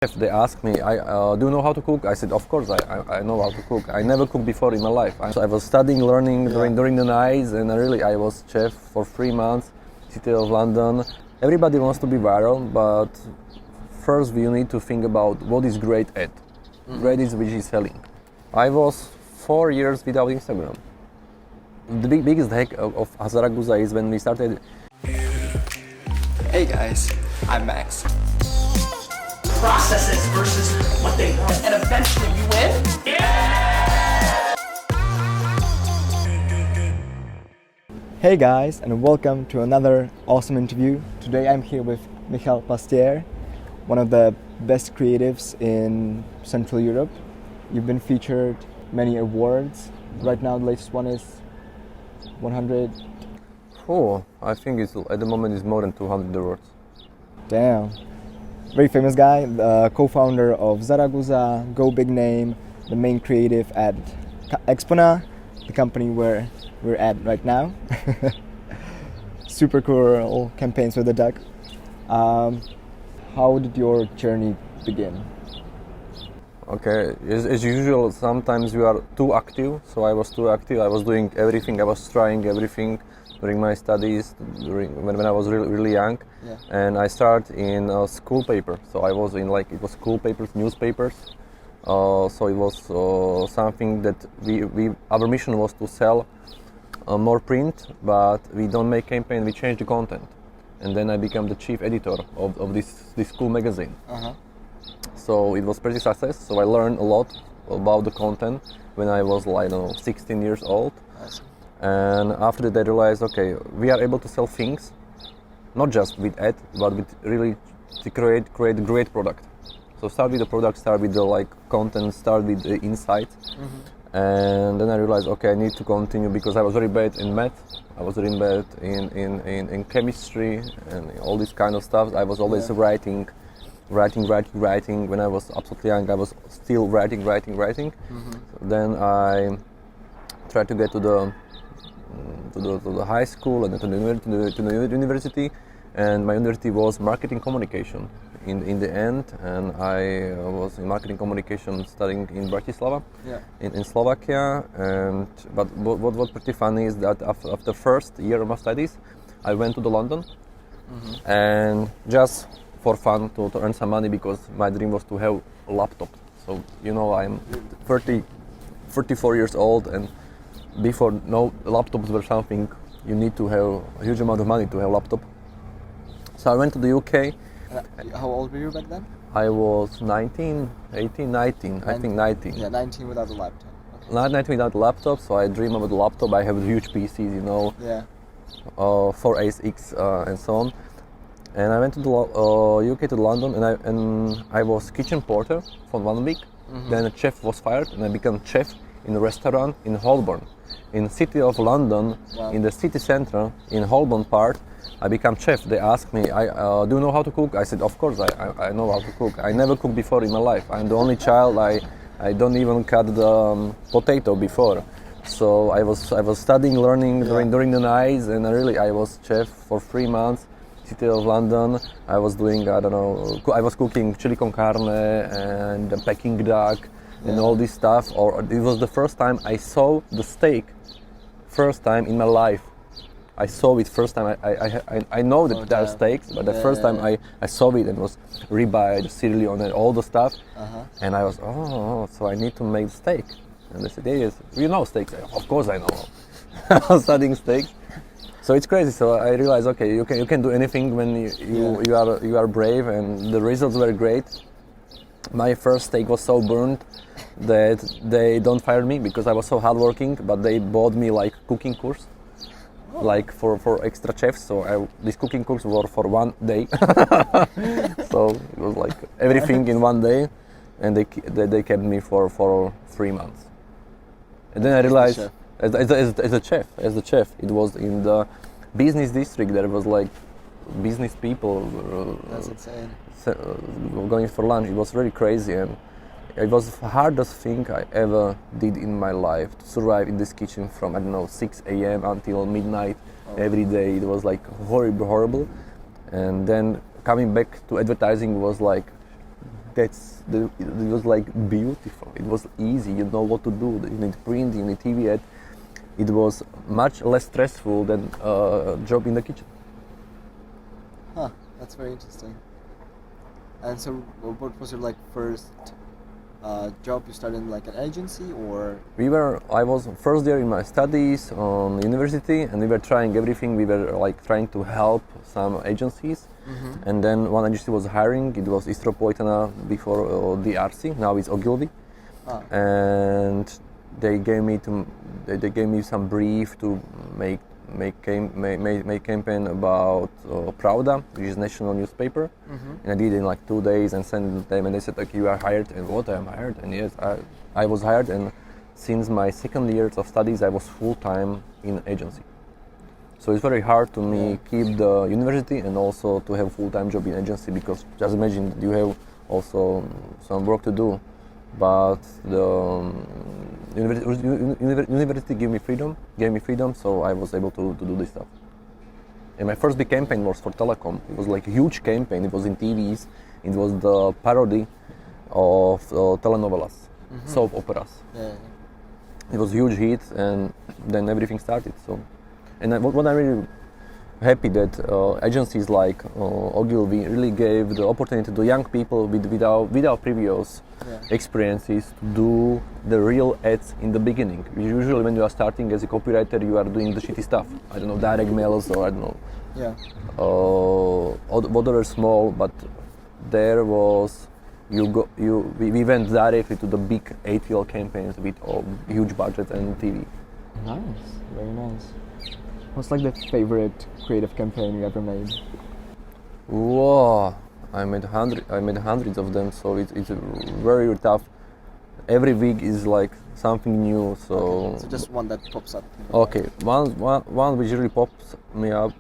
If they ask me, do you know how to cook? I said, of course, I know how to cook. I never cooked before in my life. I was studying, learning during the nights, and I was chef for 3 months, city of London. Everybody wants to be viral, but first you need to think about what is great at. Great is which is selling. I was 4 years without Instagram. The biggest hack of ZARAGUZA is when we started. Hey guys, I'm Max. Processes versus what they want, and eventually you win. Yeah! Hey guys, and welcome to another awesome interview. Today I'm here with Michal Pastier, one of the best creatives in Central Europe. You've been featured many awards. Right now the latest one is 100. Oh, I think it's at the moment it's more than 200 awards. Damn. Very famous guy, the co-founder of ZARAGUZA GoBigName, the main creative at Exponea, the company where we're at right now. Super cool campaigns with the duck. How did your journey begin? Okay, as usual, sometimes you are too active, so I was too active. I was doing everything, I was trying everything during my studies, when I was really young. Yeah. And I started in a school paper, so I was in it was school papers, newspapers. So it was something that our mission was to sell more print, but we don't make campaign, we change the content. And then I became the chief editor of this school magazine. Uh-huh. So it was pretty success. So I learned a lot about the content when I was 16 years old. Awesome. And after that I realized, okay, we are able to sell things, not just with ad, but with really to create great product. So start with the product, start with the content, start with the insights. Mm-hmm. And then I realized, okay, I need to continue because I was very bad in math, I was very bad in chemistry and all this kind of stuff. I was always writing. When I was absolutely young, I was still writing. Mm-hmm. So then I tried to get to the high school and to the university, and my university was marketing communication in the end, and I was in marketing communication studying in Bratislava, in Slovakia. But what was pretty funny is that after first year of my studies, I went to London, and just for fun to earn some money, because my dream was to have a laptop. So I'm 34 years old, and before, no laptops were something you need to have a huge amount of money to have a laptop. So I went to the UK. How old were you back then? I was 19, I think 19. Yeah, 19 without a laptop. Okay. Not 19 without a laptop, so I dream about a laptop. I have huge PCs, Yeah. 486 and so on. And I went to the UK, to London, and I was kitchen porter for 1 week. Mm-hmm. Then a chef was fired, and I became chef in a restaurant in Holborn, in the city of London. Wow. In the city center, in Holborn part. I became chef. They asked me, do you know how to cook? I said, of course, I know how to cook. I never cooked before in my life. I'm the only child. I don't even cut the potato before. So I was studying, learning during the nights, and I was chef for 3 months. City of London. I was doing, I was cooking chili con carne and Peking duck and all this stuff. Or it was the first time I saw the steak, first time in my life. I saw it first time. I know that there are steaks, but the first time I saw it, and it was ribeye, the sirloin, and all the stuff. Uh-huh. And I was, so I need to make steak. And they said, yes, you know steaks. Of course I know. I was studying steaks. So it's crazy. So I realized, okay, you can do anything when you are brave, and the results were great. My first steak was so burned that they don't fire me because I was so hardworking, but they bought me cooking course, for extra chefs. So these cooking courses were for 1 day. So it was everything in 1 day, and they kept me for 3 months. And then I realized, as a chef, it was in the business district. There was business people. That's insane. Going for lunch. It was really crazy, and it was the hardest thing I ever did in my life, to survive in this kitchen from 6 a.m. until midnight every day. It was horrible. And then coming back to advertising was it was like beautiful. It was easy. You know what to do. You need print, you need TV ad. It was much less stressful than a job in the kitchen. Huh, that's very interesting. And so, what was your like first job? You started in like an agency, or? I was first year in my studies on university, and we were trying everything. We were like trying to help some agencies, and then one agency was hiring. It was Istropoitana before DRC. Now it's Ogilvy, and they gave me some brief to make campaign about Pravda, which is national newspaper, and I did it in like 2 days and sent them, and they said, "Okay, you are hired." And what, I am hired? And yes, I was hired, and since my second years of studies, I was full time in agency. So it's very hard to me keep the university and also to have full time job in agency, because just imagine you have also some work to do, but the university gave me freedom, so I was able to do this stuff. And my first big campaign was for telecom. It was like a huge campaign. It was in TVs. It was the parody of telenovelas, soap operas. It was a huge hit, and then everything started. So, and what I'm really happy that agencies like Ogilvy really gave the opportunity to young people without previous experiences to do the real ads in the beginning. Usually when you are starting as a copywriter, you are doing the shitty stuff. I don't know, direct mails, or I don't know, whatever small, but there was, we went directly to the big ATL campaigns with huge budgets and TV. Nice, very nice. What's like the favorite creative campaign you ever made? Whoa, I made hundreds of them, so it's very tough. Every week is like something new. So, okay, so just one that pops up. Okay, one which really pops up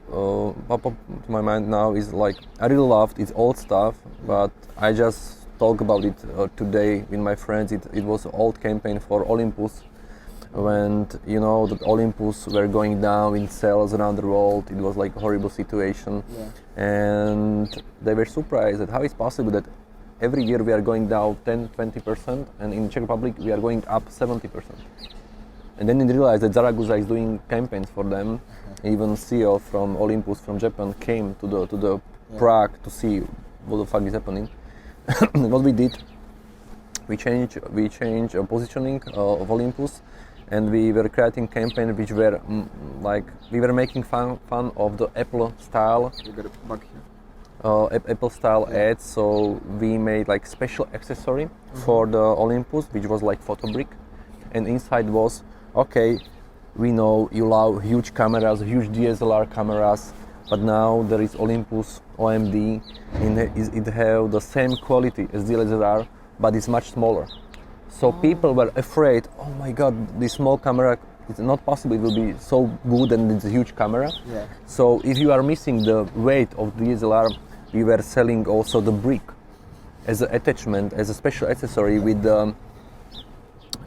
to my mind now is like, I really loved, it's old stuff, but I just talk about it today with my friends. It was an old campaign for Olympus. When you know that Olympus were going down in sales around the world, it was like a horrible situation, and they were surprised at how it's possible that every year we are going down 10-20%, and in Czech Republic we are going up 70%. And then they realized that Zaraguza is doing campaigns for them. Even CEO from Olympus from Japan came to the Prague to see what the fuck is happening. What we did, we changed positioning of Olympus. And we were creating campaigns which were like, we were making fun of the Apple style. You got a bug here. Apple style ads. So we made like special accessory for the Olympus, which was like photo brick, and inside was, okay, we know you love huge cameras, huge DSLR cameras, but now there is Olympus OMD, and it have the same quality as DSLR, but it's much smaller. So people were afraid, oh my god, this small camera, it's not possible, it will be so good and it's a huge camera. So if you are missing the weight of DSLR, we were selling also the brick as an attachment, as a special accessory with the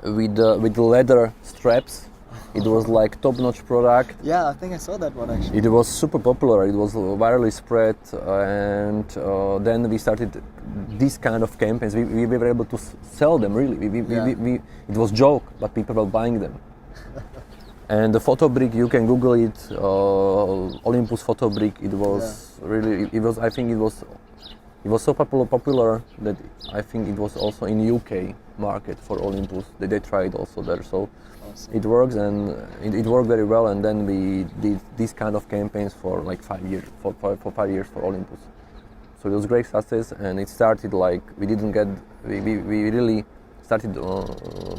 leather straps. It was like top-notch product. Yeah, I think I saw that one actually. It was super popular. It was virally spread, and then we started this kind of campaigns. We were able to sell them really. It was joke, but people were buying them. And the photo brick, you can Google it. Olympus photo brick. It was really. I think it was so popular that I think it was also in UK market for Olympus. They tried also there. So. It works, and it worked very well, and then we did these kind of campaigns for like 5 years, for 5 years for Olympus. So it was great success, and it started like we really started.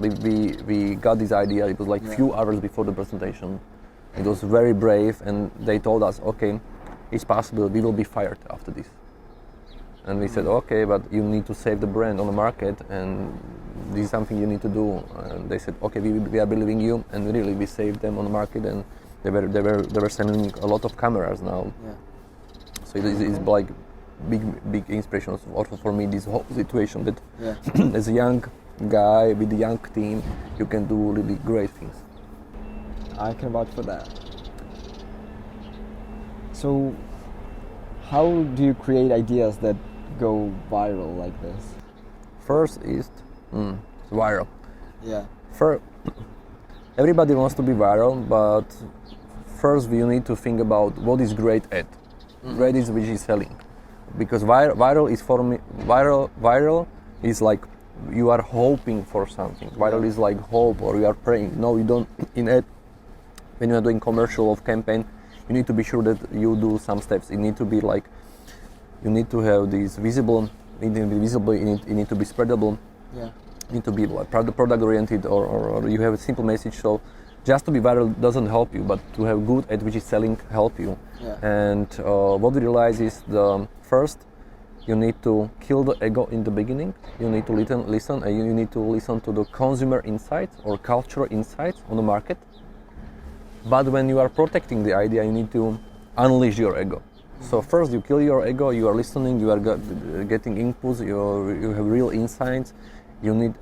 We got this idea. It was like few hours before the presentation. It was very brave, and they told us, okay, it's possible we will be fired after this. And we said, okay, but you need to save the brand on the market, and this is something you need to do. And they said, okay, we are believing you, and really we saved them on the market, and they were selling a lot of cameras now. So it's like big inspiration also for me, this whole situation that as a young guy with a young team, you can do really great things. I can vouch for that. So how do you create ideas that go viral like this? First is viral. Yeah. Everybody wants to be viral, but first you need to think about what is great at. Great is which is selling, because viral is for me. Viral is like you are hoping for something. Viral is like hope, or you are praying. No, you don't. In ad, when you are doing commercial of campaign, you need to be sure that you do some steps. It need to be like you need to have this visible. It need to be visible. It need to be spreadable. Yeah. You need to be like product oriented, or you have a simple message. So just to be viral doesn't help you, but to have good ad which is selling help you. Yeah. And what we realize is the first, you need to kill the ego in the beginning. You need to listen, and you need to listen to the consumer insights or cultural insights on the market. But when you are protecting the idea, you need to unleash your ego. So first you kill your ego, you are listening, you are getting inputs, you have real insights. You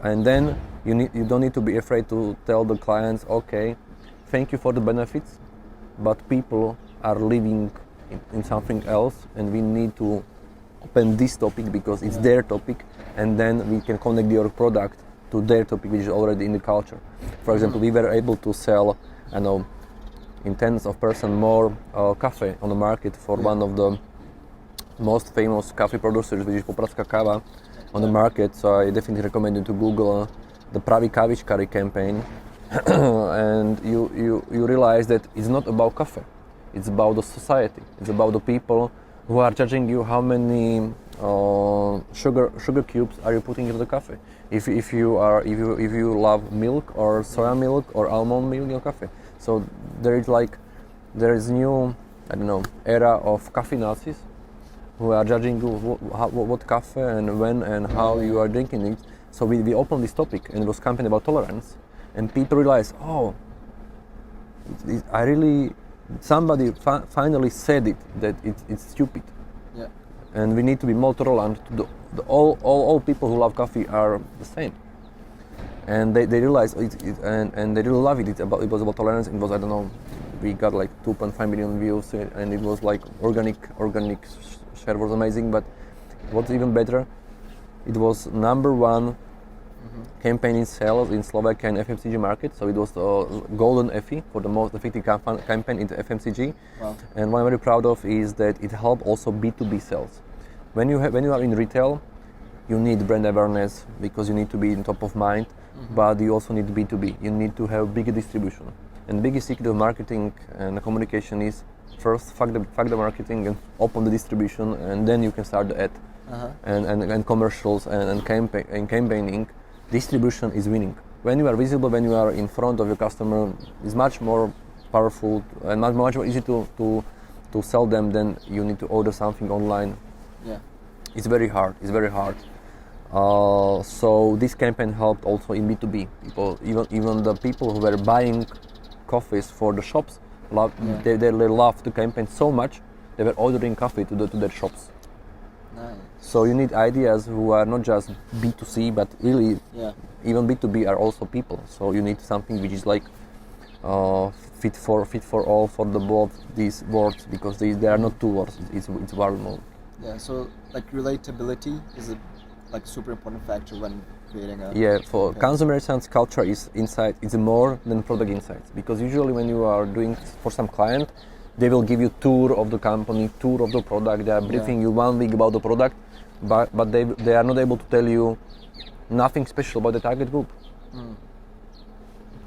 don't need to be afraid to tell the clients, okay, thank you for the benefits, but people are living in something else, and we need to open this topic because it's their topic, and then we can connect your product to their topic, which is already in the culture. For example, we were able to sell, I know, in tens of percent more coffee on the market for one of the most famous coffee producers, which is Popradská káva, on the market. So I definitely recommend you to Google the Pravi Kavičkari campaign, and you realize that it's not about coffee, it's about the society, it's about the people who are judging you how many sugar cubes are you putting into the coffee. If you love milk or soya milk or almond milk in your coffee. So there is new, I don't know, era of coffee Nazis who are judging you what coffee and when and how you are drinking it. So we opened this topic, and it was campaign about tolerance, and people realized, somebody finally said it, that it's stupid. Yeah. And we need to be more tolerant to all people who love coffee are the same. And they realized and they really love it. It was about tolerance. It was, I don't know, we got like 2.5 million views, and it was like organic share was amazing. But what's even better, it was number one campaign in sales in Slovakia and FMCG market. So it was the Gold Euro Effie for the most effective campaign in the FMCG. Wow. And what I'm very proud of is that it helped also B2B sales. When you are in retail, you need brand awareness because you need to be in top of mind. But you also need B2B. You need to have bigger distribution. And the biggest secret of marketing and communication is first fuck the marketing and open the distribution, and then you can start the ad and commercials and campaigning. Distribution is winning. When you are visible, when you are in front of your customer, it's much more powerful and much more easy to sell them than you need to order something online. Yeah. It's very hard. So this campaign helped also in B2B. People, even the people who were buying coffees for the shops, they loved the campaign so much they were ordering coffee to their shops. Nice. So you need ideas who are not just B2C, but really even B2B are also people. So you need something which is like fit for all, for the both these words, because they are not two words. It's one more. Yeah. So like relatability is a super important factor when creating a for consumer science, culture is insight. It's more than product insights, because usually when you are doing for some client, they will give you tour of the company, tour of the product. They are briefing you 1 week about the product, but they are not able to tell you nothing special about the target group.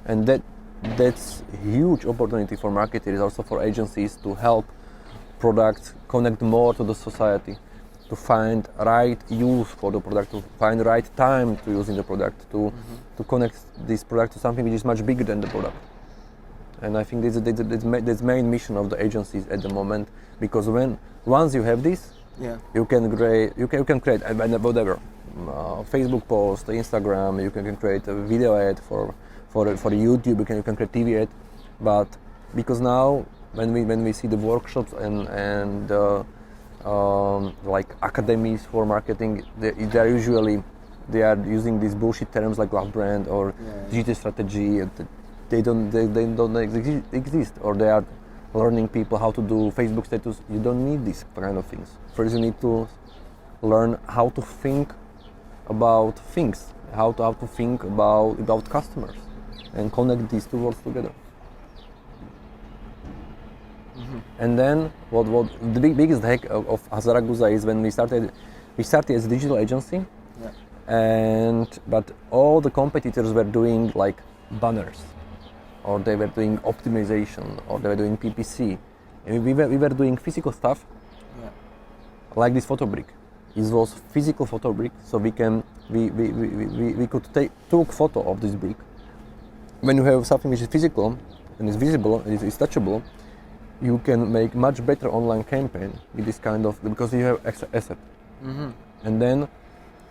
And that's huge opportunity for marketers, also for agencies, to help products connect more to the society, to find right use for the product, to find right time to using the product, to connect this product to something which is much bigger than the product. And I think this is the main mission of the agencies at the moment, because once you have this, you can create whatever, Facebook post, Instagram. You can create a video ad for YouTube. You can create TV ad. But because now when we see the workshops and like academies for marketing, they are using these bullshit terms like love brand or digital strategy. They don't exist, or they are learning people how to do Facebook status. You don't need these kind of things. First, you need to learn how to think about things, how to think about customers, and connect these two worlds together. And then what the biggest hack of ZARAGUZA is when we started as a digital agency, but all the competitors were doing like banners, or they were doing optimization, or they were doing PPC, and we were doing physical stuff, like this photo brick. It was physical photo brick, so we could took photo of this brick. When you have something which is physical and is visible, and is touchable, you can make much better online campaign with this kind of, because you have asset. And then,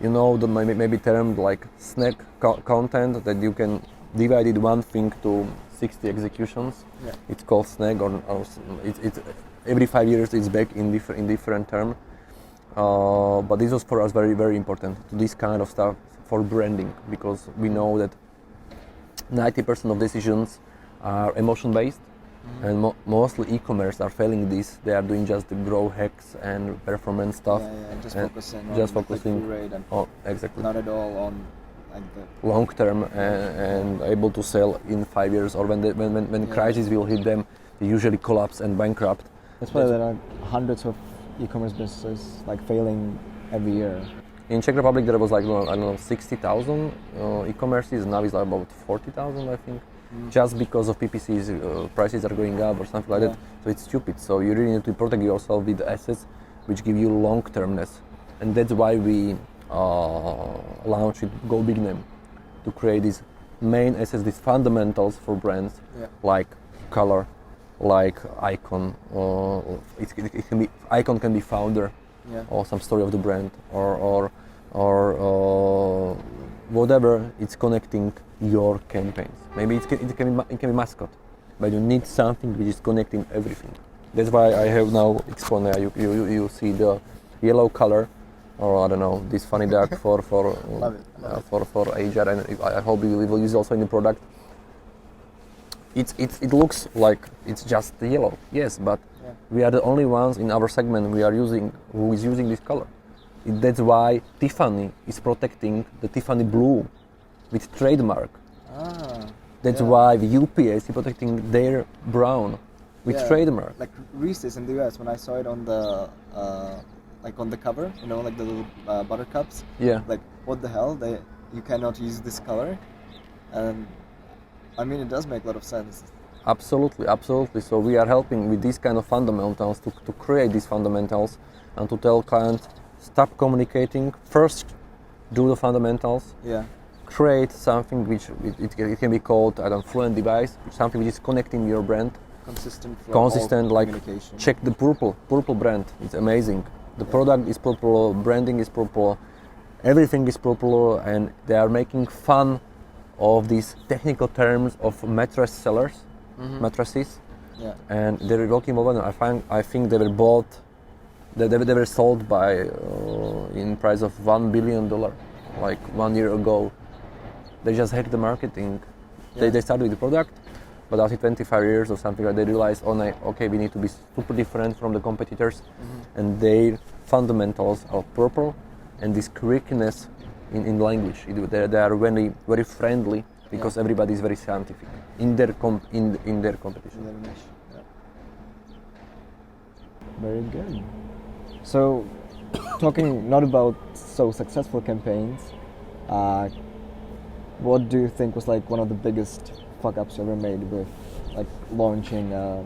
you know, the maybe termed like snack content, that you can divide it one thing to 60 executions. It's called snack, or it's every 5 years it's back in different term. But this was for us very, very important, this kind of stuff for branding, because we know that 90% of decisions are emotion based. And mostly e-commerce are failing this. They are doing just the grow hacks and performance stuff. Just focusing rate and exactly. Not at all on like the long term and able to sell in 5 years, or when crisis will hit them, they usually collapse and bankrupt. That's why there are hundreds of e-commerce businesses like failing every year. In Czech Republic there was like, I don't know, 60,000 e-commerces. Now it's like about 40,000, I think. Just because of PPC's prices are going up or something like that. So it's stupid. So you really need to protect yourself with assets which give you long-termness. And that's why we launched GoBigName, to create these main assets, these fundamentals for brands, like color, like icon. It can be icon, can be founder, or some story of the brand, or whatever. It's connecting your campaigns. Maybe it can be mascot, but you need something which is connecting everything. That's why I have now Exponea. You see the yellow color, or I don't know, this funny duck for HR, and I hope you will use it also in the product. It looks like it's just yellow, yes, but we are the only ones in our segment who is using this color. That's why Tiffany is protecting the Tiffany blue with trademark. That's why the UPS is protecting their brown with trademark. Like Reese's in the US, when I saw it on the like on the cover, you know, like the little buttercups. Like, what the hell? You cannot use this color, and I mean, it does make a lot of sense. Absolutely. So we are helping with these kind of fundamentals to create these fundamentals, and to tell clients, stop communicating. First, do the fundamentals. Create something which it can be called, fluent device, something which is connecting your brand. Consistent, like communication. Check the purple brand. It's amazing. The product is purple, branding is purple, everything is purple, and they are making fun of these technical terms of mattress sellers, mattresses, and they're working over. I think they were bought. They were sold by in price of $1 billion, like 1 year ago. They just hacked the marketing. They started with the product, but after 25 years or something, they realized, okay, we need to be super different from the competitors, and their fundamentals are purple, and this quickness in language. They are very, very friendly, because everybody is very scientific in their competition. Very good. So, talking not about so successful campaigns, what do you think was like one of the biggest fuck-ups you ever made with like launching a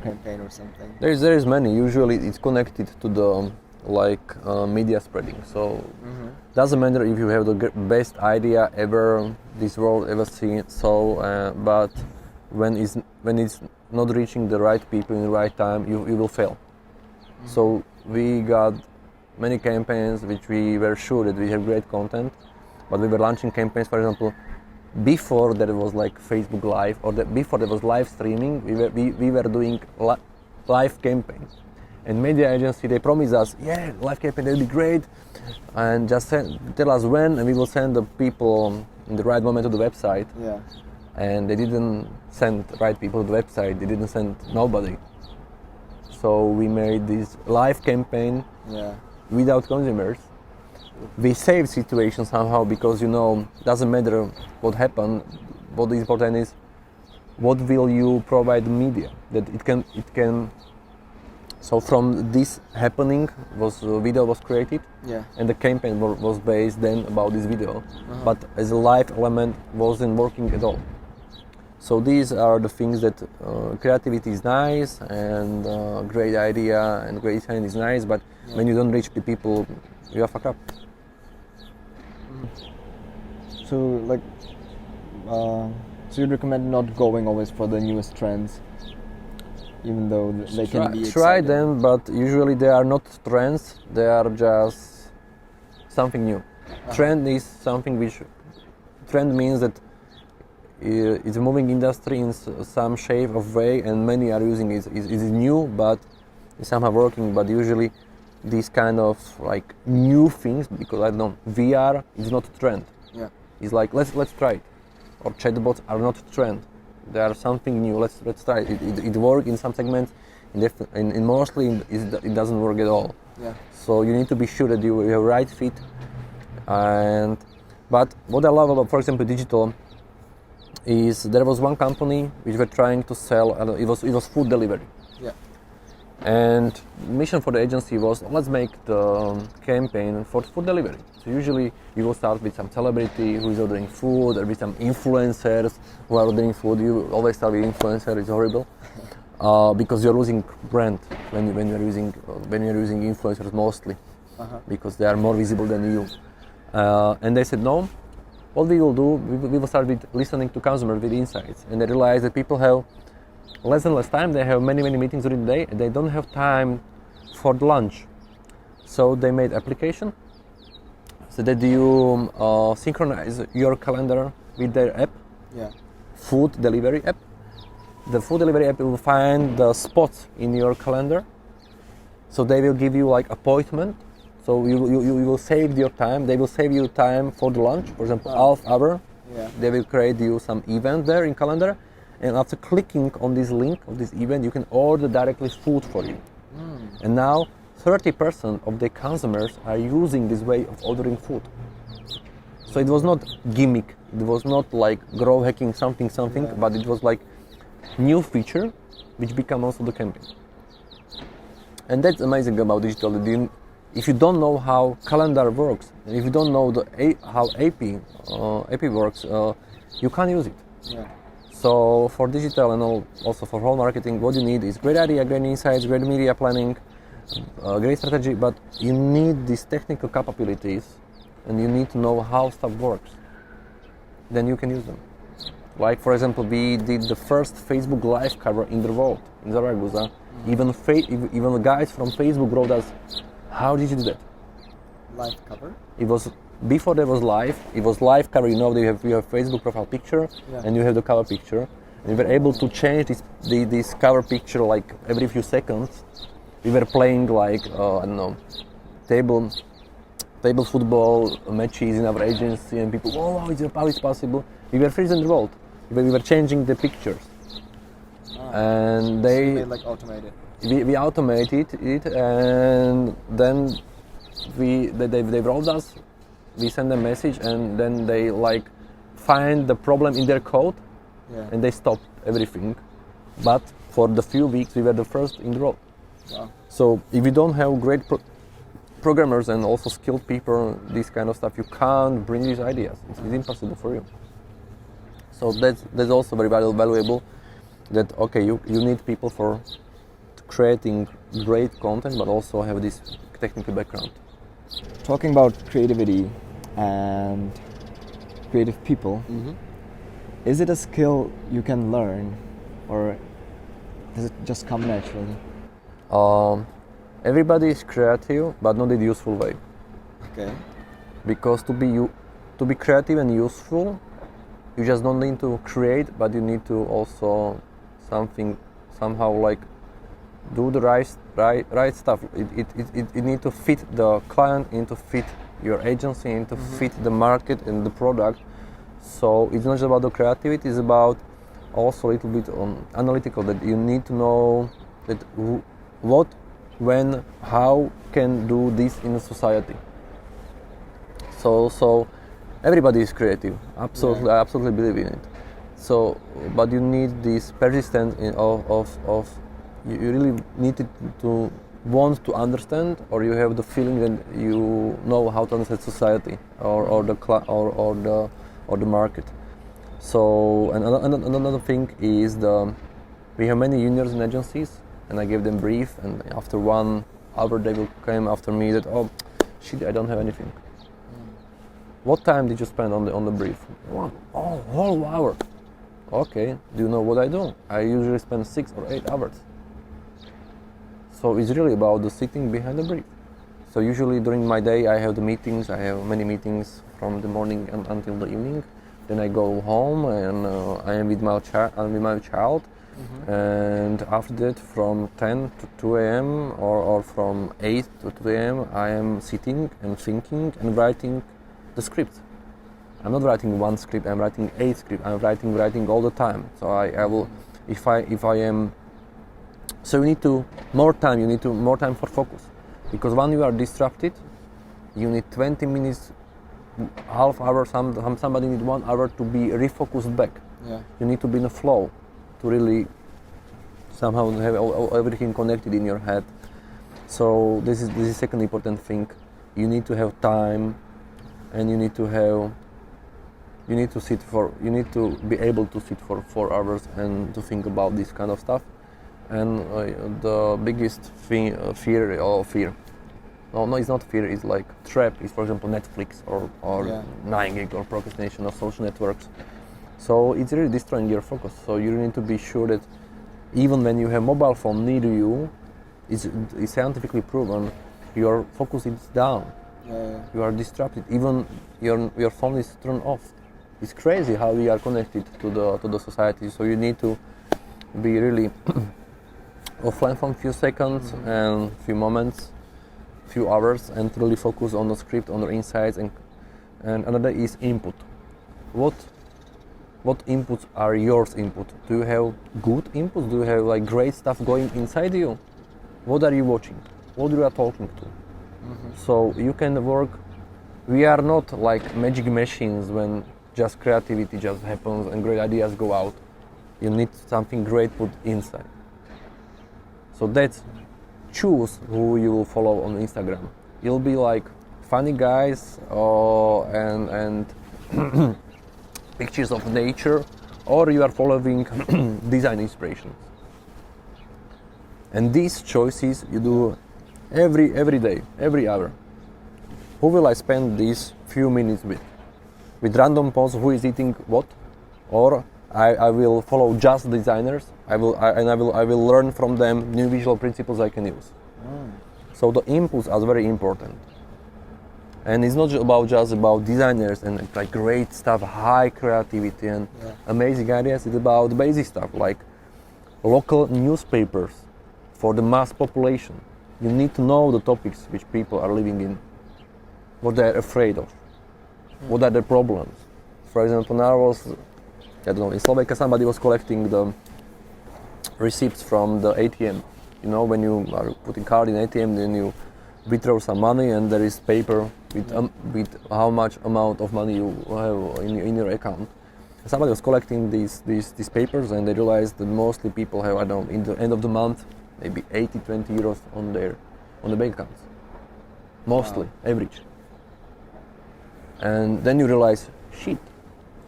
campaign or something? There is many. Usually it's connected to the media spreading. So doesn't matter if you have the best idea ever this world ever seen. So but when it's not reaching the right people in the right time, you will fail. So we got many campaigns which we were sure that we have great content, but we were launching campaigns, for example, before there was like Facebook Live, or before there was live streaming. We were doing live campaigns, and media agency, they promised us, live campaign, that'll be great, and just tell us when, and we will send the people in the right moment to the website. And they didn't send the right people to the website. They didn't send nobody. So we made this live campaign without consumers, we save situations somehow, because doesn't matter what happened. What is important is what will you provide the media, that it can. So from this happening video was created, and the campaign was based then about this video, but as a live element wasn't working at all. So these are the things that creativity is nice, and great idea and great design is nice, but when you don't reach the people, you are fucked up. So like, so you'd recommend not going always for the newest trends, even though they can be exciting? Try them, but usually they are not trends, they are just something new. Trend is something trend means that it's a moving industry in some shape of way, and many are using it. It's new, but it's somehow working. But usually these kind of like new things, because I don't know, VR is not a trend. It's like let's try it. Or chatbots are not a trend. They are something new. Let's try it. It works in some segments, in mostly it doesn't work at all. So you need to be sure that you have right fit. But what I love about, for example, digital, is there was one company which were trying to sell. It was food delivery. And mission for the agency was, let's make the campaign for food delivery. So usually you will start with some celebrity who is ordering food, or with some influencers who are ordering food. You always start with influencer. It's horrible because you're losing brand when you're using influencers mostly, because they are more visible than you. And they said no. What we will do, we will start with listening to customers with insights, and they realize that people have less and less time. They have many meetings during the day, and they don't have time for the lunch. So they made application so that you synchronize your calendar with their app, food delivery app. The food delivery app will find the spots in your calendar, so they will give you like appointment. So you will save your time. They will save you time for the lunch, for example, half hour. They will create you some event there in calendar. And after clicking on this link of this event, you can order directly food for you. And now 30% of the consumers are using this way of ordering food. So it was not gimmick, it was not like grow hacking something, but it was like new feature which become also the campaign. And that's amazing about digital. If you don't know how calendar works, and if you don't know how AP works, you can't use it. So for digital and also for whole marketing, what you need is great idea, great insights, great media planning, great strategy, but you need these technical capabilities, and you need to know how stuff works. Then you can use them. Like for example, we did the first Facebook Live cover in the world, in Zaragoza. Even the guys from Facebook wrote us, how did you do that? Live cover? It was before there was live. It was live cover. You have Facebook profile picture, and you have the cover picture. And we were able to change this cover picture like every few seconds. We were playing like I don't know, table football matches in our agency, and people, oh, how is possible? We were first in the world. We were changing the pictures, and they like automated. We automated it, and then they wrote us. We send a message, and then they like find the problem in their code, and they stop everything. But for the few weeks, we were the first in the world. So if you don't have great programmers and also skilled people, this kind of stuff, you can't bring these ideas. It's impossible for you. So that's also very valuable. That okay, you need people for creating great content, but also have this technical background. Talking about creativity and creative people, is it a skill you can learn, or does it just come naturally? Everybody is creative, but not in a useful way. Okay. Because to be creative and useful, you just don't need to create, but you need to also somehow like do the right stuff. It need to fit the client, it need to fit your agency, it need to fit the market and the product. So it's not just about the creativity, it's about also a little bit analytical, that you need to know that what, when, how can do this in a society. So everybody is creative. Absolutely, I absolutely believe in it. So, but you need this persistence of you really need it to want to understand, or you have the feeling that you know how to understand society or the market. So, and another thing is we have many juniors in agencies, and I gave them brief, and after 1 hour they will come after me that, oh shit, I don't have anything. What time did you spend on the brief? Whole hour. Okay, do you know what I do? I usually spend 6 or 8 hours. So it's really about the sitting behind the brief. So usually during my day I have the meetings. I have many meetings from the morning until the evening. Then I go home and I am with my child. And after that, from 10 to 2 a.m. or from 8 to 2 a.m. I am sitting and thinking and writing the script. I'm not writing one script. I'm writing 8 scripts. I'm writing all the time. So I will, if I am. So you need more time for focus, because when you are disrupted, you need 20 minutes, half hour. Somebody need 1 hour to be refocused back. Yeah. You need to be in a flow to really somehow have everything connected in your head. So this is second important thing. You need to have time, and you need to be able to sit for 4 hours and to think about this kind of stuff. And the biggest fear. No, it's not fear. It's like trap. Is, for example, Netflix or 9gag or procrastination or social networks. So it's really destroying your focus. So you need to be sure that even when you have mobile phone near you, it's scientifically proven, your focus is down. Yeah. You are disrupted. Even your phone is turned off. It's crazy how we are connected to the society. So you need to be really offline for a few seconds and few moments, few hours, and really focus on the script, on the insights, and another is input. What inputs are yours input? Do you have good inputs? Do you have like great stuff going inside you? What are you watching? What you are talking to? So you can work. We are not like magic machines when just creativity just happens and great ideas go out. You need something great put inside. So that's choose who you will follow on Instagram. You'll be like funny guys and pictures of nature, or you are following design inspirations. And these choices you do every day, every hour. Who will I spend these few minutes with? With random posts, who is eating what? Or I will follow just designers. I will learn from them new visual principles I can use. So the inputs are very important. And it's not just about designers and like great stuff, high creativity and amazing ideas. It's about basic stuff like local newspapers for the mass population. You need to know the topics which people are living in, what they're afraid of, what are their problems. For example, now in Slovakia somebody was collecting the receipts from the ATM. You know, when you are putting card in ATM, then you withdraw some money and there is paper with how much amount of money you have in your account. Somebody was collecting these papers, and they realized that mostly people have, I don't know, in the end of the month, maybe 20 euros on the bank accounts. Mostly, average. And then you realize, shit,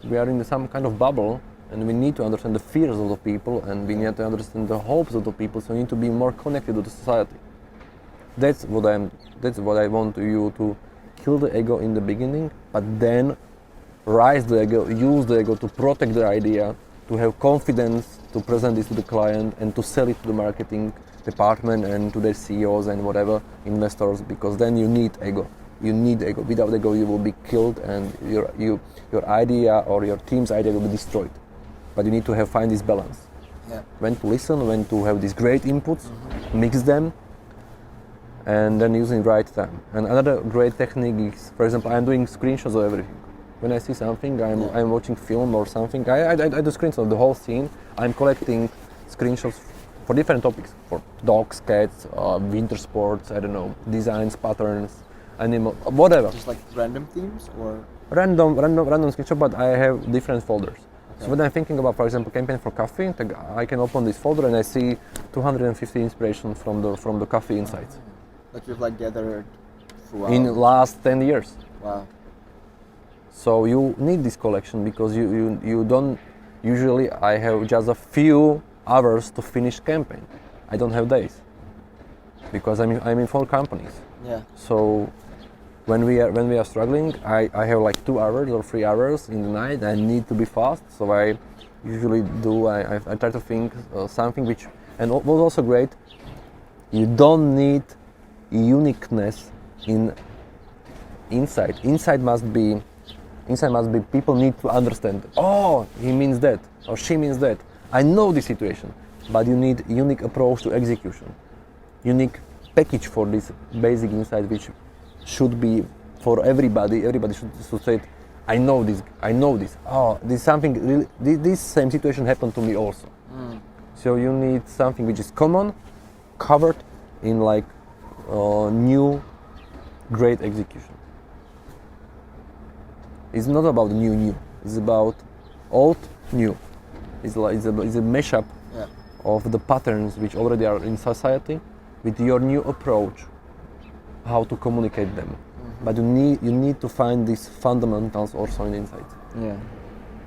we are in some kind of bubble, and we need to understand the fears of the people, and we need to understand the hopes of the people, so we need to be more connected to the society. That's what I want you to kill the ego in the beginning, but then rise the ego, use the ego to protect the idea, to have confidence to present this to the client and to sell it to the marketing department and to their CEOs and whatever investors, because then you need ego. You need ego. Without ego, you will be killed, and your idea or your team's idea will be destroyed. But you need to find this balance. Yeah. When to listen, when to have these great inputs, mix them, and then using right time. And another great technique is, for example, I'm doing screenshots of everything. When I see something, I'm watching film or something, I do screenshots of the whole scene. I'm collecting screenshots for different topics, for dogs, cats, winter sports, I don't know, designs, patterns. animal, whatever. Just like random themes or? Random SketchUp, but I have different folders. So when I'm thinking about, for example, campaign for coffee, I can open this folder and I see 250 inspirations from the coffee insights. That you've like gathered throughout? In the last 10 years. Wow. So you need this collection because you don't, usually I have just a few hours to finish campaign. I don't have days because I'm in 4 companies. Yeah. So when we are struggling, I have like 2 hours or 3 hours in the night. I need to be fast, so I usually do. I try to think something which, and what was also great. You don't need uniqueness in inside. Inside must be people need to understand. Oh, he means that, or she means that. I know the situation, but you need unique approach to execution, unique package for this basic insight, which should be for everybody. Everybody should say, I know this. Oh, this is something really. This same situation happened to me also. So you need something which is common, covered in like new, great execution. It's not about new. It's about old, new. It's a mashup of the patterns which already are in society with your new approach, how to communicate them. But you need to find these fundamentals also in insight. Yeah.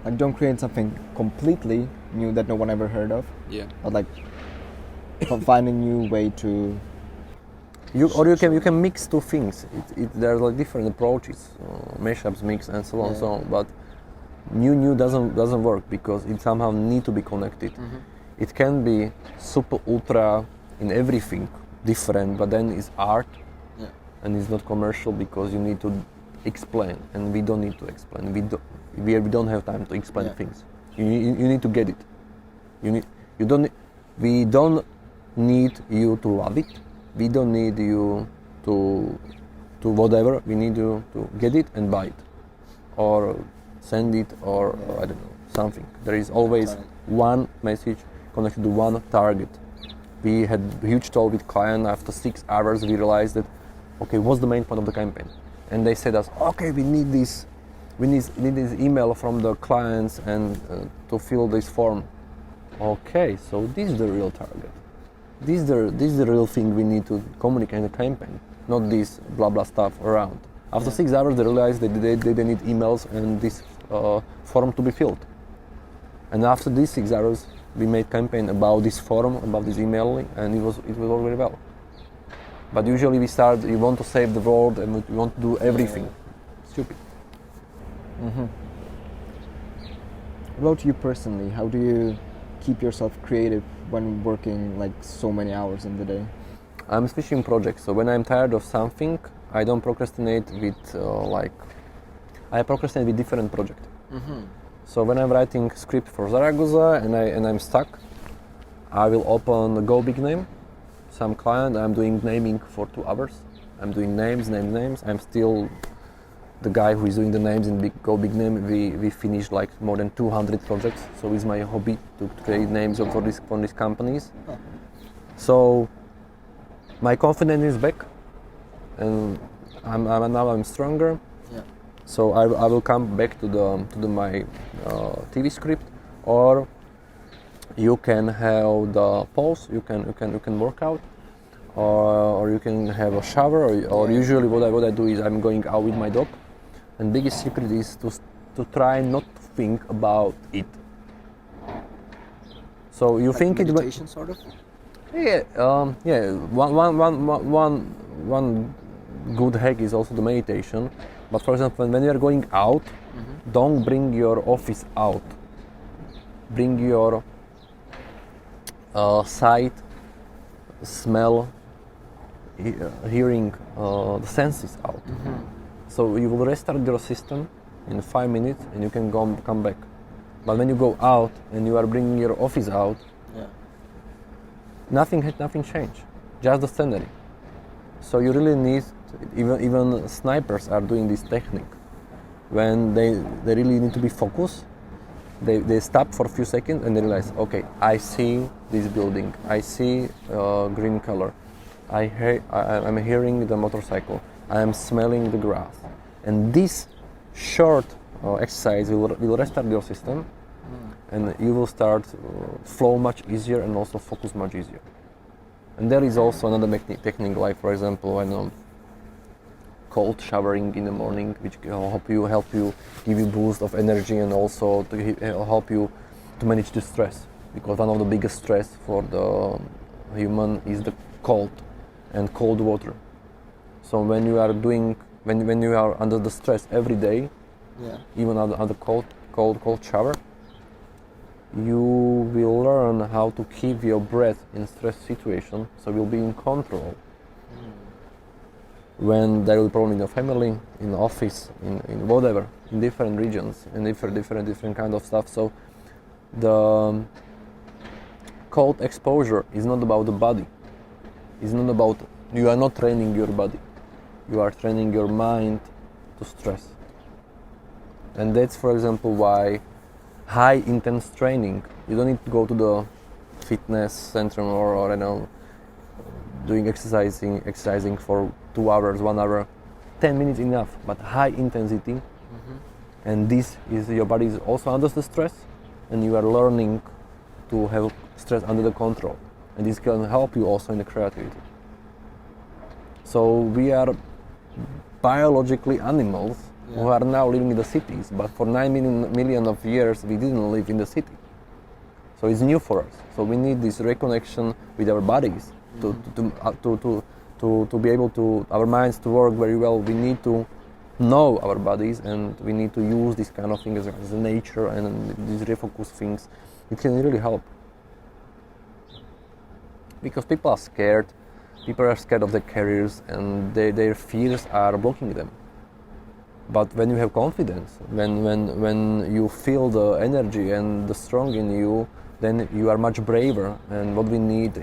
Like don't create something completely new that no one ever heard of. Yeah. But like find a new way to. You can mix 2 things. There's like different approaches, mashups, mix, and so on and so on. But new doesn't work because it somehow need to be connected. It can be super ultra in everything different, but then it's art, and it's not commercial because you need to explain, and we don't need to explain. We don't have time to explain things. You need to get it. We don't need you to love it. We don't need you to whatever. We need you to get it and buy it, or send it, or I don't know, something. There is always one message connected to one target. We had a huge talk with client. After 6 hours, we realized that, okay, what's the main point of the campaign? And they said us, okay, we need this email from the clients and to fill this form. Okay, so this is the real target. This is the real thing we need to communicate in the campaign, not this blah blah stuff around. After 6 hours, they realized that they need emails and this form to be filled. And after these 6 hours, we made campaign about this form, about this emailing, and it was all very well. But usually we start, you want to save the world and you want to do everything. Stupid. What about you personally? How do you keep yourself creative when working like so many hours in the day? I'm switching projects, so when I'm tired of something, I don't procrastinate with I procrastinate with different projects. So when I'm writing script for Zaraguza and I'm stuck, I will open the GoBigName, some client. I'm doing naming for 2 hours. I'm doing names. I'm still the guy who is doing the names in GoBigName. We finished like more than 200 projects. So it's my hobby to create names for these companies. So my confidence is back, and I'm stronger. So I will come back to my TV script, or you can have the pause. You can work out, or you can have a shower. Or usually what I do is I'm going out with my dog, and biggest secret is to try not to think about it. So you Like think meditation, sort of. One good hack is also the meditation. But for example, when you are going out, don't bring your office out. Bring your sight, smell, hearing, the senses out. So you will restart your system in 5 minutes, and you can come back. But when you go out and you are bringing your office out, nothing changed, just the scenery. So you really need, even snipers are doing this technique. When they really need to be focused, they stop for a few seconds and they realize, okay, I see this building, I see green color, I'm hearing the motorcycle, I am smelling the grass. And this short exercise will restart your system, and you will start flow much easier and also focus much easier. And there is also another technique, like for example, I know, cold showering in the morning, which will help you, give you boost of energy, and also to help you to manage the stress. Because one of the biggest stress for the human is the cold and cold water. So when you are when you are under the stress every day, even under cold shower, you will learn how to keep your breath in stress situation, so you'll be in control. When there will be problem in your family, in the office, in whatever, in different regions, and different kind of stuff. So the cold exposure is not about the body. It's not about, you are not training your body. You are training your mind to stress. And that's, for example, why high intense training, you don't need to go to the fitness center or I know, doing exercising for 2 hours, 1 hour, 10 minutes enough, but high intensity. And this is, your body is also under the stress, and you are learning to have stress under the control. And this can help you also in the creativity. So we are biologically animals who are now living in the cities, but for 9 million of years we didn't live in the city. So it's new for us. So we need this reconnection with our bodies to be able to, our minds to work very well. We need to know our bodies, and we need to use this kind of things as nature and these refocus things. It can really help. Because people are scared of their careers, and their fears are blocking them. But when you have confidence, when you feel the energy and the strong in you, then you are much braver. And what we need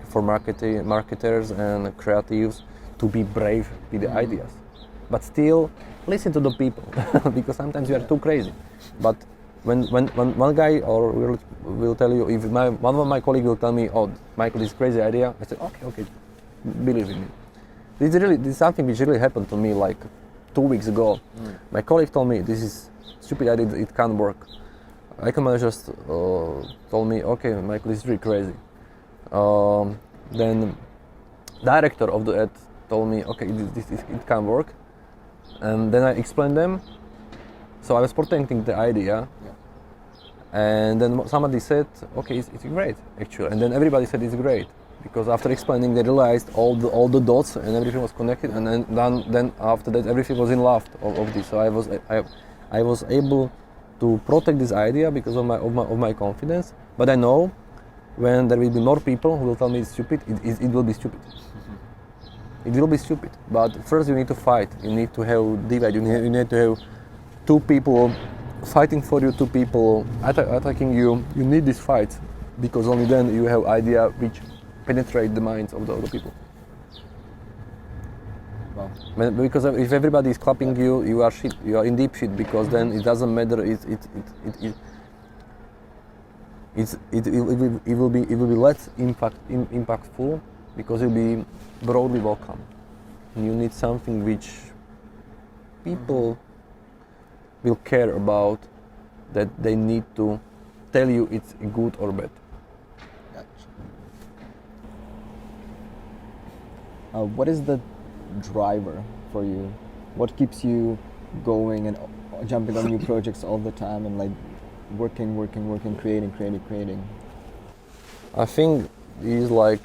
for marketers and creatives, to be brave with the ideas. But still, listen to the people, because sometimes you are too crazy. But when one guy will tell you, if one of my colleagues will tell me, "Oh, Michael, this crazy idea," I say, "Okay, believe in me." This is something which really happened to me like 2 weeks ago. My colleague told me, "This is stupid idea, it can't work." Account manager just told me, "Okay, Michael, this is really crazy." Then director of the ad told me, "Okay, it can't work." And then I explained them. So I was protecting the idea. And then somebody said, "Okay, it's great, actually." And then everybody said it's great, because after explaining, they realized all the dots and everything was connected. And then after that, everything was in love of this. So I was able to protect this idea because of my confidence. But I know when there will be more people who will tell me it's stupid, it will be stupid. It will be stupid. But first you need to fight. You need to have divide. You need to have two people fighting for you, two people attacking you. You need this fight, because only then you have idea which penetrate the minds of the other people. Wow. Because if everybody is clapping you, you are shit. You are in deep shit, because then it doesn't matter. It will be less impactful, because you'll be broadly welcome. And you need something which people will care about, that they need to tell you it's good or bad. What is the driver for you? What keeps you going and jumping on new projects all the time and like working, creating? I think it's like,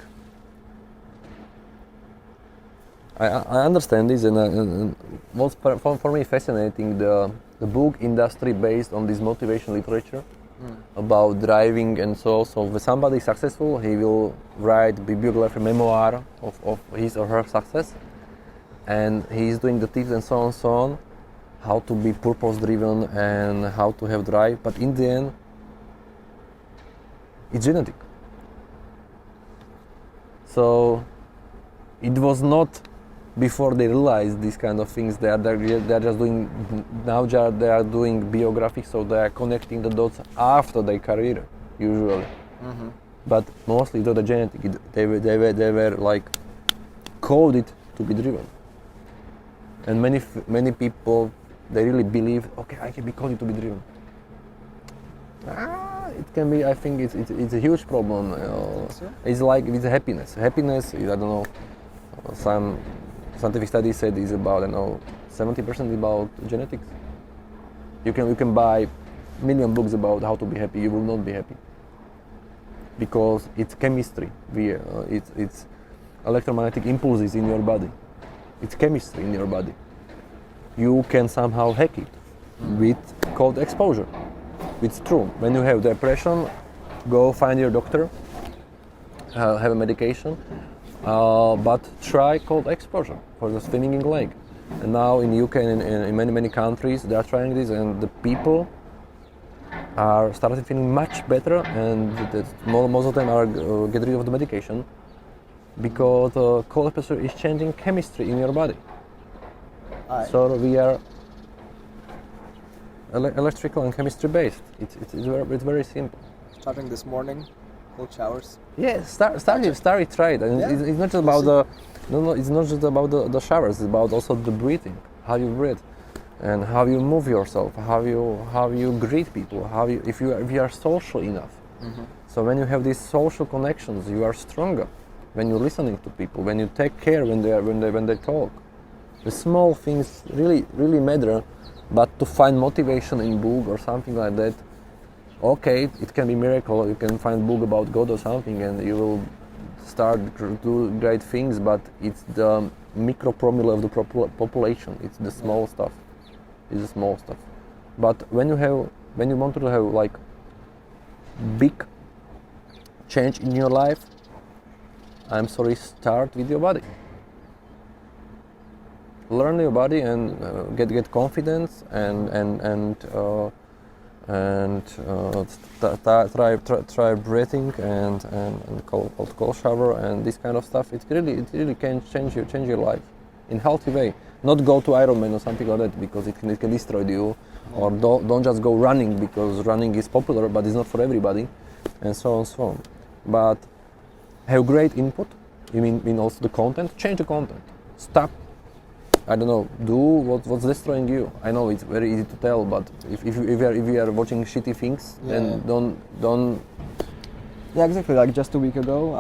I understand this, and what's for me fascinating, the book industry based on this motivation literature about driving. And so when somebody is successful, he will write bibliography, memoir of his or her success, and he's doing the tips and so on, how to be purpose driven and how to have drive. But in the end, it's genetic. So it was not before they realized these kind of things. They are just doing, now they are doing biographies, so they are connecting the dots after their career usually. But mostly the genetic, they were like coded to be driven. And many people, they really believe, okay, I can be called to be driven. It can be. I think it's a huge problem. It's like with happiness. Happiness is, I don't know. Some scientific studies said is about 70% about genetics. You can buy million books about how to be happy. You will not be happy because it's chemistry. It's electromagnetic impulses in your body. It's chemistry in your body. You can somehow hack it with cold exposure. It's true. When you have depression, go find your doctor, have a medication, but try cold exposure for the swimming in lake. And now in UK and in many countries, they are trying this, and the people are starting feeling much better, and most of them are get rid of the medication because cold exposure is changing chemistry in your body. So we are electrical and chemistry based. It's very simple. Starting this morning, cold showers. Yeah, start try it. And it's not just about it's not just about the showers. It's about also the breathing, how you breathe, and how you move yourself, how you greet people, if you are social enough. So when you have these social connections, you are stronger. When you're listening to people, when you take care when they talk, the small things really matter. But to find motivation in book or something like that, okay, it can be miracle. You can find book about God or something, and you will start to do great things. But it's the micro promille of the population. It's the small stuff. It's the small stuff. But when you want to have like big change in your life, I'm sorry, start with your body. Learn your body and get confidence and try breathing and cold shower and this kind of stuff. It really can change your life in healthy way. Not go to Ironman or something like that because it can destroy you, or don't just go running because running is popular but it's not for everybody, and so on. But have great input. You mean also the content. Change the content. Stop. I don't know, do what's destroying you. I know it's very easy to tell, but if we are watching shitty things, then don't. Yeah, exactly. Like just a week ago,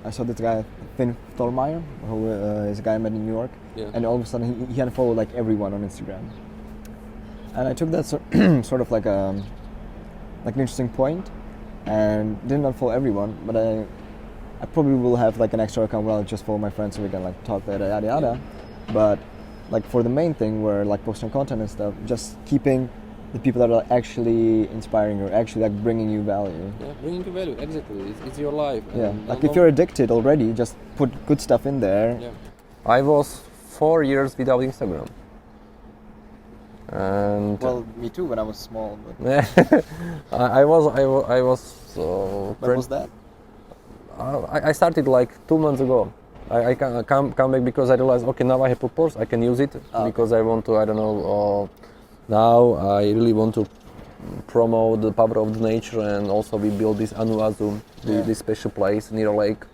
I saw this guy, Finn Thormeyer, who is a guy I met in New York, and all of a sudden he unfollowed like everyone on Instagram. And I took that sort of like an interesting point, and didn't unfollow everyone, but I probably will have like an extra account where I'll just follow my friends so we can like talk yada yada yada. But like for the main thing, where like posting content and stuff, just keeping the people that are actually inspiring you, actually like bringing you value. Yeah, bringing you value, exactly. It's your life. Yeah, like if you're addicted already, just put good stuff in there. Yeah. I was 4 years without Instagram. And well, me too when I was small. But I was. When was that? I started like 2 months ago. I come back because I realized, okay, now I have purpose, I can use it because I want to, I don't know, now I really want to promote the power of the nature, and also we built this Anuazu, this special place near a lake.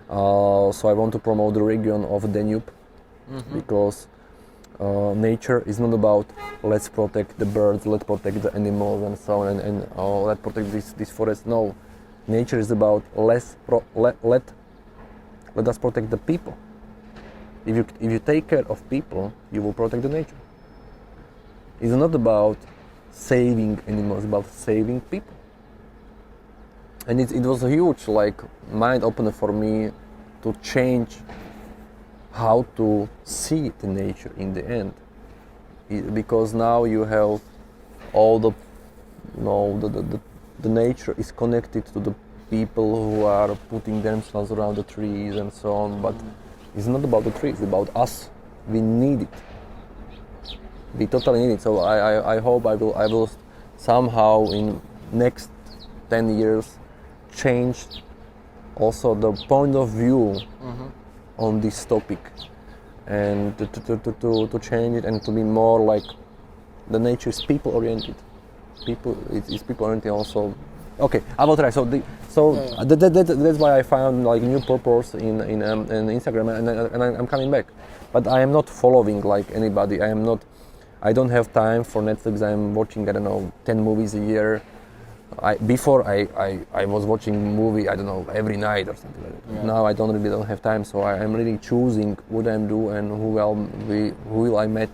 So I want to promote the region of Danube because nature is not about let's protect the birds, let's protect the animals and so on, and let's protect this forest. No, nature is about let us protect the people. If you take care of people, you will protect the nature. It's not about saving animals, it's about saving people. And it was a huge like mind opener for me to change how to see the nature in the end. Because now you have all the nature is connected to the people who are putting themselves around the trees and so on, but it's not about the trees, it's about us. We need it. We totally need it. So I hope I will somehow in next 10 years change also the point of view on this topic, and to change it and to be more like the nature is people oriented. It's people oriented also. Okay, I will try. That's why I found like new purpose in Instagram, and I'm coming back. but I am not following like anybody. I don't have time for Netflix. I am watching, I don't know, 10 movies a year. Before I was watching movie, I don't know, every night or something like that. Yeah. Now I don't have time, so I am really choosing what I'm do and who will I met,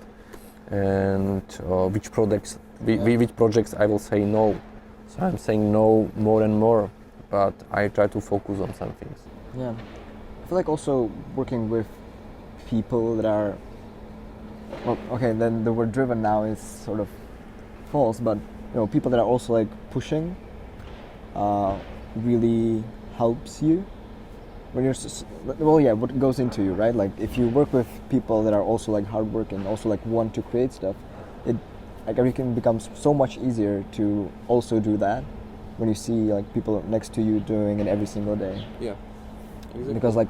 and which projects I will say no. So I'm saying no more and more, but I try to focus on some things. Yeah, I feel like also working with people that are, well, okay, then the word driven now is sort of false, but you know, people that are also like pushing really helps you when you're what goes into you, right? Like if you work with people that are also like hardworking, also like want to create stuff, it like everything becomes so much easier to also do that when you see like people next to you doing it every single day. Yeah, exactly. Because like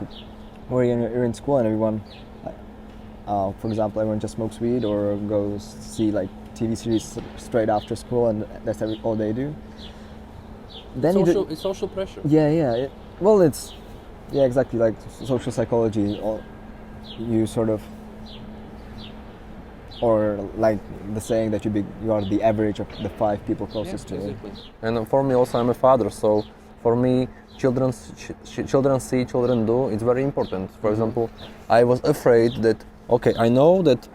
when you're in school and everyone, for example, everyone just smokes weed or goes see like TV series straight after school, and that's all they do. Then it's social pressure. Yeah. It's exactly like social psychology. You sort of, or like the saying that you are the average of the 5 people closest to you. And for me also, I'm a father, so for me, children see, children do. It's very important. For example, I was afraid that I know that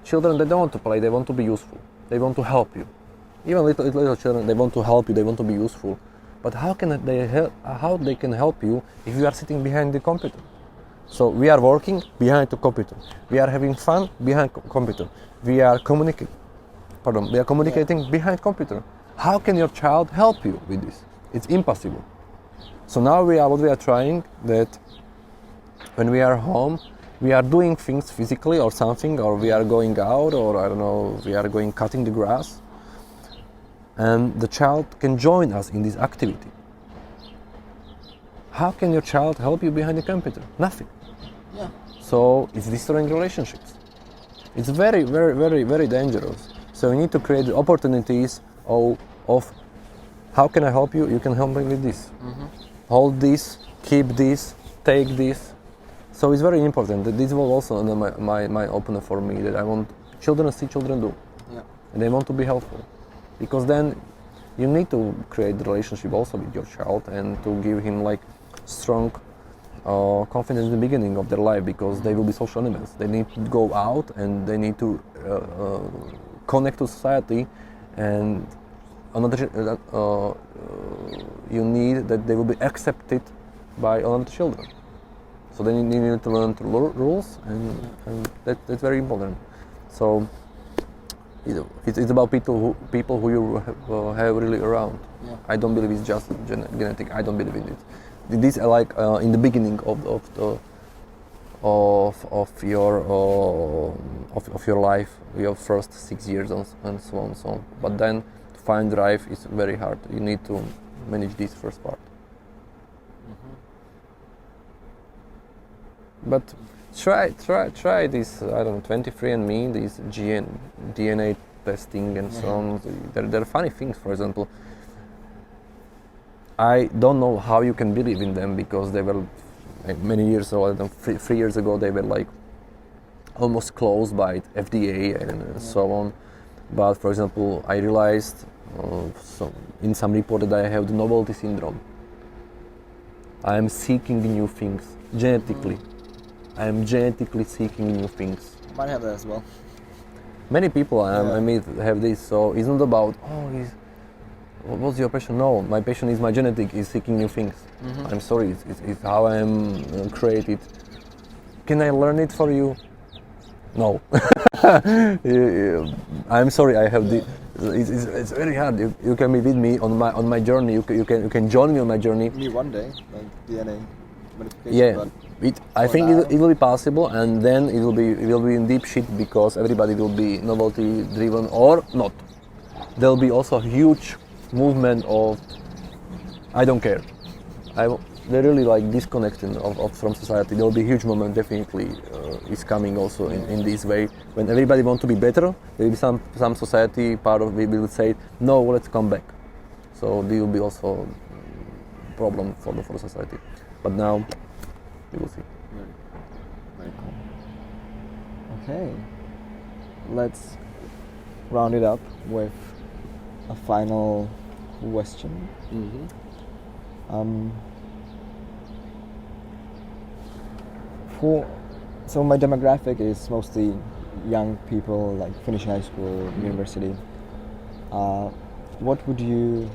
children, they don't want to play, they want to be useful. They want to help you. Even little children, they want to help you, they want to be useful. But how they can help you if you are sitting behind the computer? So we are working behind the computer. We are having fun behind computer. We are communicating behind computer. How can your child help you with this? It's impossible. So now what we are trying that when we are home, we are doing things physically or something, or we are going out, or I don't know, we are going cutting the grass, and the child can join us in this activity. How can your child help you behind the computer? Nothing. Yeah. So it's destroying relationships. It's very, very, very, very dangerous. So we need to create opportunities of how can I help you? You can help me with this. Hold this, keep this, take this. So it's very important that this was also my opener for me, that I want children see children do. Yeah. And they want to be helpful. Because then you need to create the relationship also with your child and to give him like strong confidence in the beginning of their life, because they will be social animals. They need to go out and they need to connect to society, and you need that they will be accepted by other children. So they need to learn the rules, and that's very important. So it's about people who you have really around. Yeah. I don't believe it's just genetic. I don't believe in it. These are like in the beginning of your life, your first 6 years and so on. But then to find drive is very hard. You need to manage this first part. But try this, I don't know, 23andMe, this DNA testing and so on. There are funny things. For example, I don't know how you can believe in them, because they were like many years ago, 3 years ago, they were like almost closed by FDA and so on. But for example, I realized in some report that I have the novelty syndrome. I am seeking new things genetically. I am genetically seeking new things. Might have that as well. Many people I meet have this, so it's not about what's your passion? No, my passion is my genetic is seeking new things. I'm sorry, it's how I am created. Can I learn it for you? No. I'm sorry, I have the. It's very hard. You can be with me on my journey. You can join me on my journey. Me one day, like DNA modification. Yeah. I think it will be possible, and then it will be in deep shit, because everybody will be novelty driven or not. There will be also a huge movement of I don't care. They're really like disconnecting from society. There will be a huge movement, definitely is coming also in this way. When everybody wants to be better, there will be some society part of it will say no, let's come back. So there will be also a problem for the society. But now we will see. Very cool. Okay, let's round it up with a final question. So my demographic is mostly young people, like finishing high school, university. What would you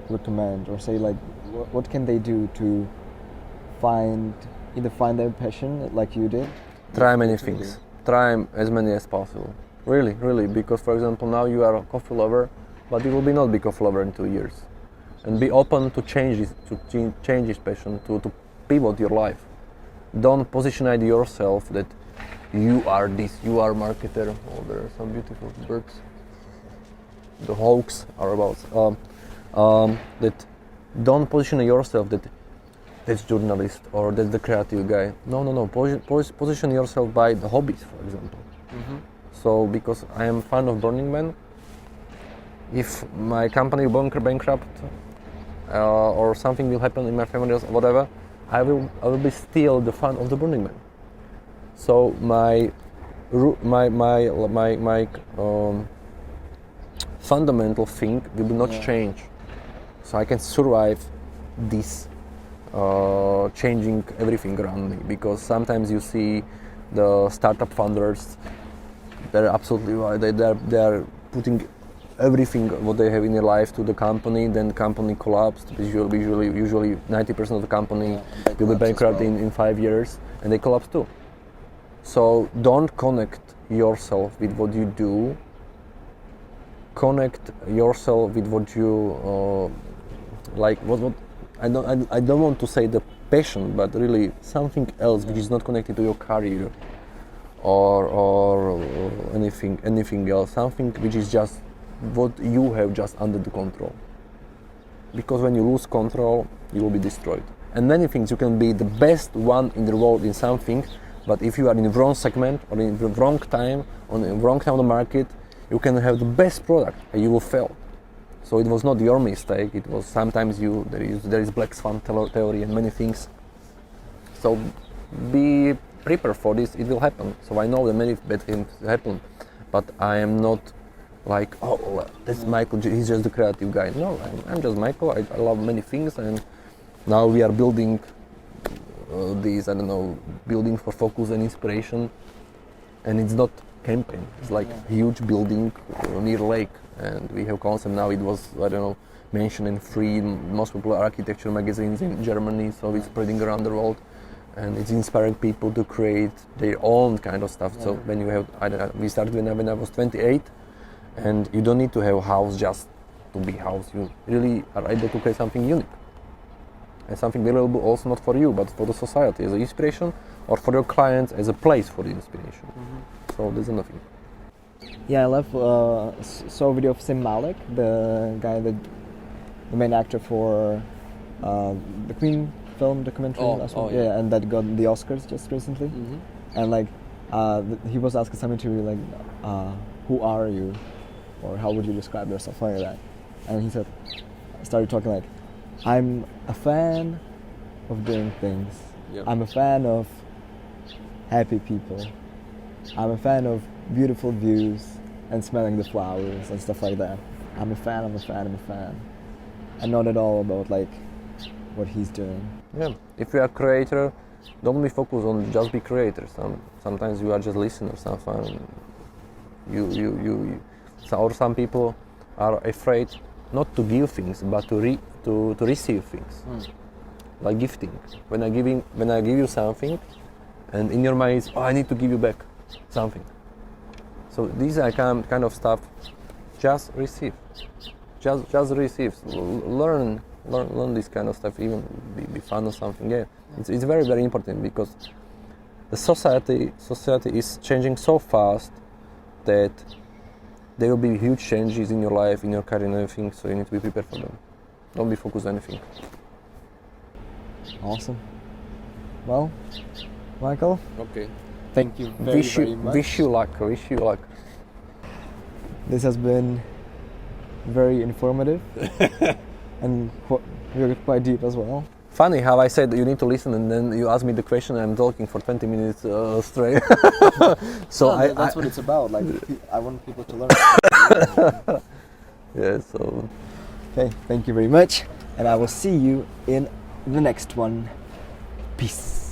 recommend, or say, like, what can they do to either find their passion like you did? Try many things. Try as many as possible. Really, because for example now you are a coffee lover, but you will be not be coffee lover in 2 years. And be open to change this passion, to pivot your life. Don't position yourself that you are this, you are marketer. Oh, there are some beautiful birds. The hawks are about. That don't position yourself that that's journalist or that's the creative guy. No. Position yourself by the hobbies, for example. So because I am fan of Burning Man, if my company will bankrupt or something will happen in my family or whatever, I will be still the fan of the Burning Man. So my fundamental thing will not change. So I can survive this changing everything around me, because sometimes you see the startup founders, they're absolutely right. They are putting everything what they have in their life to the company. Then the company collapsed. Usually 90% of the company will be bankrupt in 5 years, and they collapse too. So don't connect yourself with what you do. Connect yourself with what you like. What I don't want to say the passion, but really something else which is not connected to your career or anything else. Something which is just what you have just under the control. Because when you lose control, you will be destroyed. And many things, you can be the best one in the world in something, but if you are in the wrong segment or in the wrong time, on the wrong time on the market, you can have the best product and you will fail. So it was not your mistake. It was sometimes there is black swan theory and many things. So be prepared for this. It will happen. So I know that many bad things happen, but I am not like, oh, that's Michael. He's just the creative guy. No, I'm just Michael. I love many things, and now we are building these, building for focus and inspiration, and it's not campaign. It's like huge building near lake, and we have concept now. It was mentioned in 3 most popular architecture magazines in Germany, so it's spreading around the world, and it's inspiring people to create their own kind of stuff. So when you have, we started when I was 28, and you don't need to have a house just to be house. You really are able to create something unique. And something valuable also not for you, but for the society as an inspiration, or for your clients as a place for the inspiration. So there's nothing. Yeah, I love saw a video of Sim Malik, the guy the main actor for the Queen film documentary last one. Yeah, and that got the Oscars just recently. And like he was asked some interview like, who are you, or how would you describe yourself, like that? And he started talking like, I'm a fan of doing things. I'm a fan of happy people. I'm a fan of beautiful views and smelling the flowers and stuff like that. I'm a fan. And not at all about like what he's doing. Yeah, if you are a creator, don't be focused on just be creator. Sometimes you are just listener. Sometimes or some people are afraid not to give things, but to receive things, like gifting. When I give you something, and in your mind is, I need to give you back something. So these are kind of stuff. Just receive. Just receive. Learn this kind of stuff. Even be fun or something. Yeah, it's very, very important, because the society is changing so fast that there will be huge changes in your life, in your career, and everything. So you need to be prepared for them. Don't be focused on anything. Awesome. Well, Michael. Okay. Thank you very much. Wish you luck. This has been very informative and quite deep as well. Funny how I said you need to listen, and then you ask me the question, and I'm talking for 20 minutes straight. So that's what it's about. Like, I want people to learn. Yeah. So. Okay, thank you very much, and I will see you in the next one. Peace.